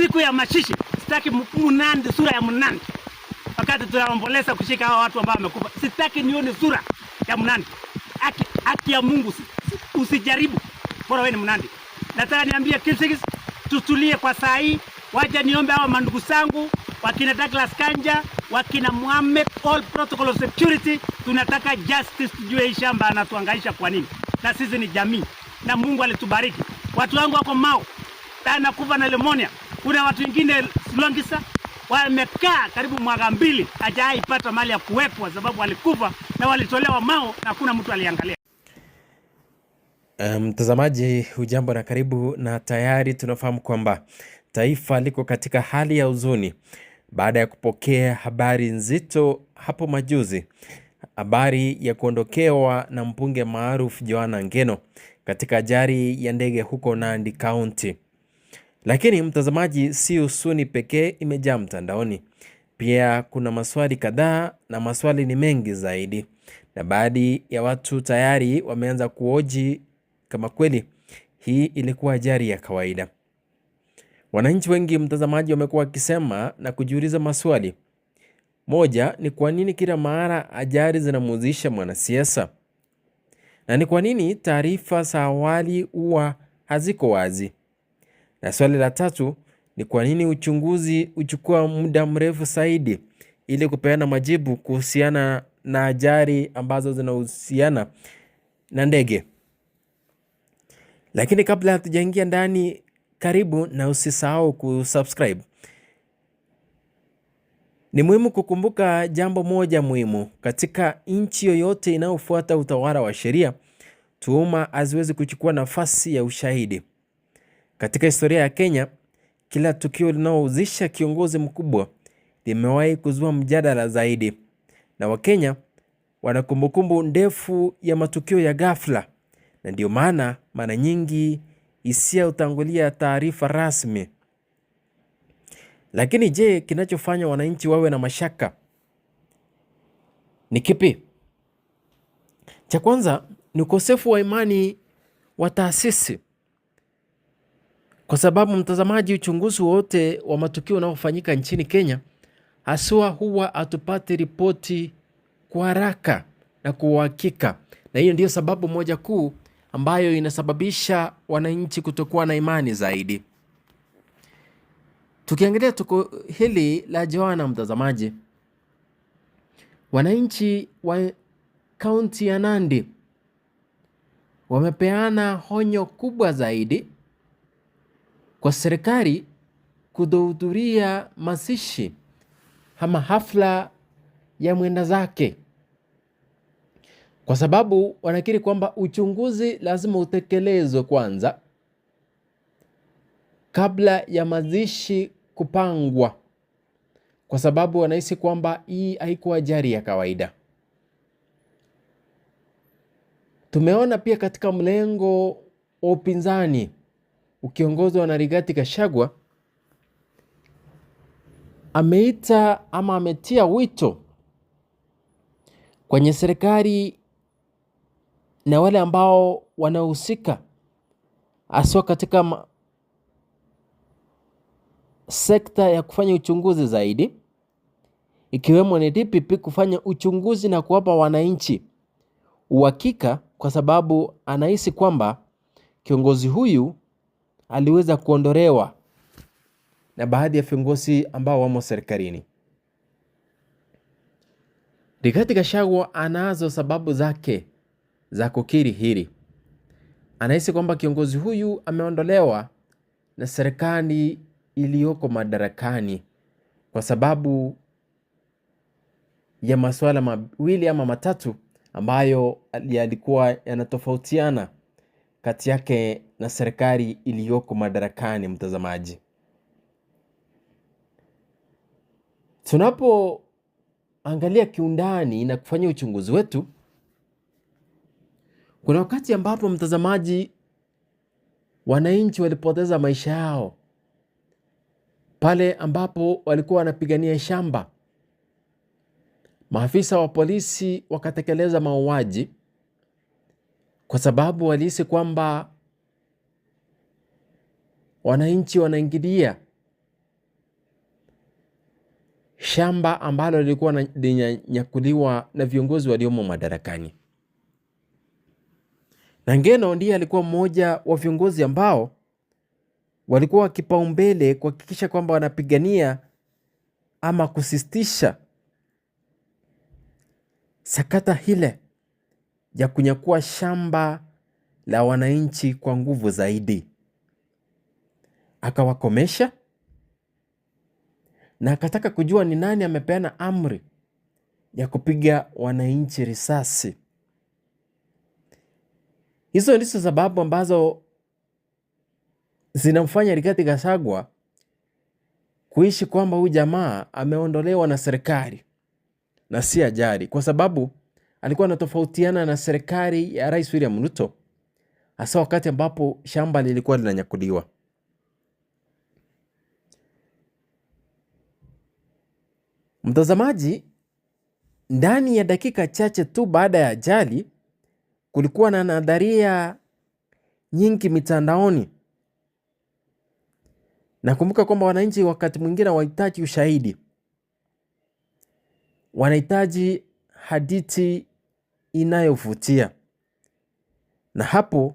siku ya machishi sitaki Mnandi, sura ya Mnandi. Wakati tunaomboleza kushika hao watu ambao wamekufa, sitaki nione sura ya Mnandi. Haki ya Mungu usijaribu. Bora wewe ni Mnandi. Nataka niambie Kipsigis tutulie kwa saa hii. Waje niombe hao mandugu zangu wakina Douglas Kanja, wakina Mohamed, all protocol of security. Tunataka justice, tujue hii shamba anatuangaisha kwa nini. Na sisi ni jamii na Mungu alitubariki. Watu wangu wako Mau tana kufa na pneumonia. Kuna watu wengine Longisa wamekaa karibu mwaka 2 hajaipata mali ya kuwekwa sababu walikufa na walitolewa Mau na hakuna mtu aliangalia. Mtazamaji, hujambo na karibu, na tayari tunafahamu kwamba taifa liko katika hali ya huzuni baada ya kupokea habari nzito hapo majuzi, habari ya kuondokewa na mbunge maarufu Joanna Ngeno katika ajali ya ndege huko Nandi County. Lakini mtazamaji, si huzuni pekee imejaa mtandaoni. Pia kuna maswali kadhaa, na maswali ni mengi zaidi, na baadhi ya watu tayari wameanza kuhoji kama kweli hii ilikuwa ajali ya kawaida. Wananchi wengi mtazamaji wamekuwa wakisema na kujiuliza maswali. Moja ni kwa nini kila mara ajali zinamhusisha mwanasiasa? Na ni kwa nini taarifa za awali huwa haziko wazi? Na swali la tatu ni kwa nini uchunguzi uchukua muda mrefu zaidi ili kupeana majibu kuhusiana na ajali ambazo zinahusiana na ndege? Lakini kabla hatujaingia ndani, karibu na usisahau kusubscribe. Ni muhimu kukumbuka jambo moja muhimu. Katika nchi yoyote inayofuata utawala wa sheria, tuhuma haziwezi kuchukua nafasi ya ushahidi. Katika historia ya Kenya, kila tukio linalohusisha kiongozi mkubwa limewahi kuzua mjadala zaidi, na Wakenya wana kumbukumbu ndefu ya matukio ya ghafla, na ndio maana mara nyingi hisia hutangulia taarifa rasmi. Lakini je, kinachofanya wananchi wawe na mashaka ni kipi? Cha kwanza ni ukosefu wa imani wa taasisi. Kwa sababu mtazamaji, uchunguzi wote wa matukio unaofanyika nchini Kenya haswa huwa hatupati ripoti kwa haraka na kwa uhakika, na hiyo ndio sababu moja kuu ambayo inasababisha wananchi kutokuwa na imani zaidi. Tukiangalia tuko hili la Joanna mtazamaji, wananchi wa kaunti ya Nandi wamepeana honyo kubwa zaidi kwa serikali kutohudhuria mazishi ama hafla ya mwenda zake, kwa sababu wanakiri kwamba uchunguzi lazima utekelezwe kwanza kabla ya mazishi kupangwa, kwa sababu wanahisi kwamba hii haikuwa ajali ya kawaida. Tumeona pia katika mlengo wa upinzani ukiongozwa na Rigathi Gachagua ameita ama ametia wito kwenye serikali na wale ambao wanahusika haswa katika sekta ya kufanya uchunguzi zaidi, ikiwemo ni DPP, kufanya uchunguzi na kuwapa wananchi uhakika, kwa sababu anahisi kwamba kiongozi huyu aliweza kuondolewa na baadhi ya viongozi ambao wamo serikalini. Rigathi Gachagua anazo sababu zake za kukiri hili. Anahisi kwamba kiongozi huyu ameondolewa na serikali iliyoko madarakani kwa sababu ya masuala mawili ama matatu ambayo yalikuwa yanatofautiana kati yake na serikali iliyoko madarakani. Mtazamaji, tunapoangalia kiundani na kufanya uchunguzi wetu, kuna wakati ambapo mtazamaji, wananchi walipoteza maisha yao pale ambapo walikuwa wanapigania shamba. Maafisa wa polisi wakatekeleza mauaji kwa sababu walihisi kwamba wananchi wanaingilia shamba ambalo lilikuwa linanyakuliwa na viongozi waliomo madarakani. Na Ngeno ndiye alikuwa mmoja wa viongozi ambao walikuwa kipaumbele kuhakikisha kwamba wanapigania ama kusistisha sakata hile ya kunyakua shamba la wananchi kwa nguvu zaidi. Akawakomesha na akataka kujua ni nani amepeana amri ya kupiga wananchi risasi. Hizo ndizo sababu ambazo zinamfanya Rigathi Gachagua kuishi kwamba huyu jamaa ameondolewa na serikali na si ajali, kwa sababu alikuwa anatofautiana na serikali ya Rais William Ruto, hasa wakati ambapo shamba lilikuwa linanyakuliwa. Mtazamaji, ndani ya dakika chache tu baada ya ajali, kulikuwa na nadharia nyingi mitandaoni. Nakumbuka kwamba wananchi wakati mwingine wahitaji ushahidi, wanahitaji hadithi inayovutia, na hapo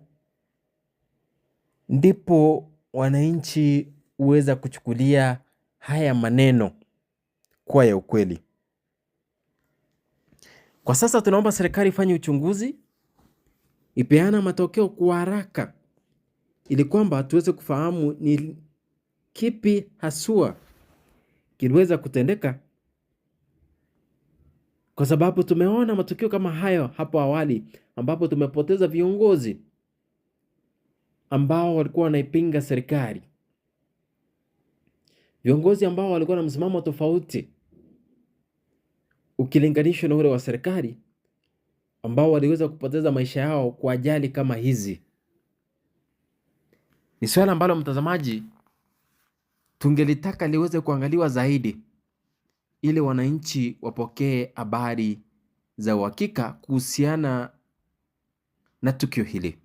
ndipo wananchi huweza kuchukulia haya maneno kuwa ya ukweli. Kwa sasa tunaomba serikali ifanye uchunguzi, ipeana matokeo kwa haraka, ili kwamba tuweze kufahamu ni kipi haswa kiliweza kutendeka, kwa sababu tumeona matukio kama hayo hapo awali, ambapo tumepoteza viongozi ambao walikuwa wanaipinga serikali, viongozi ambao walikuwa na msimamo tofauti ukilinganishwa na ule wa serikali, ambao waliweza kupoteza maisha yao kwa ajali kama hizi. Ni swala ambalo mtazamaji, tungelitaka liweze kuangaliwa zaidi, ili wananchi wapokee habari za uhakika kuhusiana na tukio hili.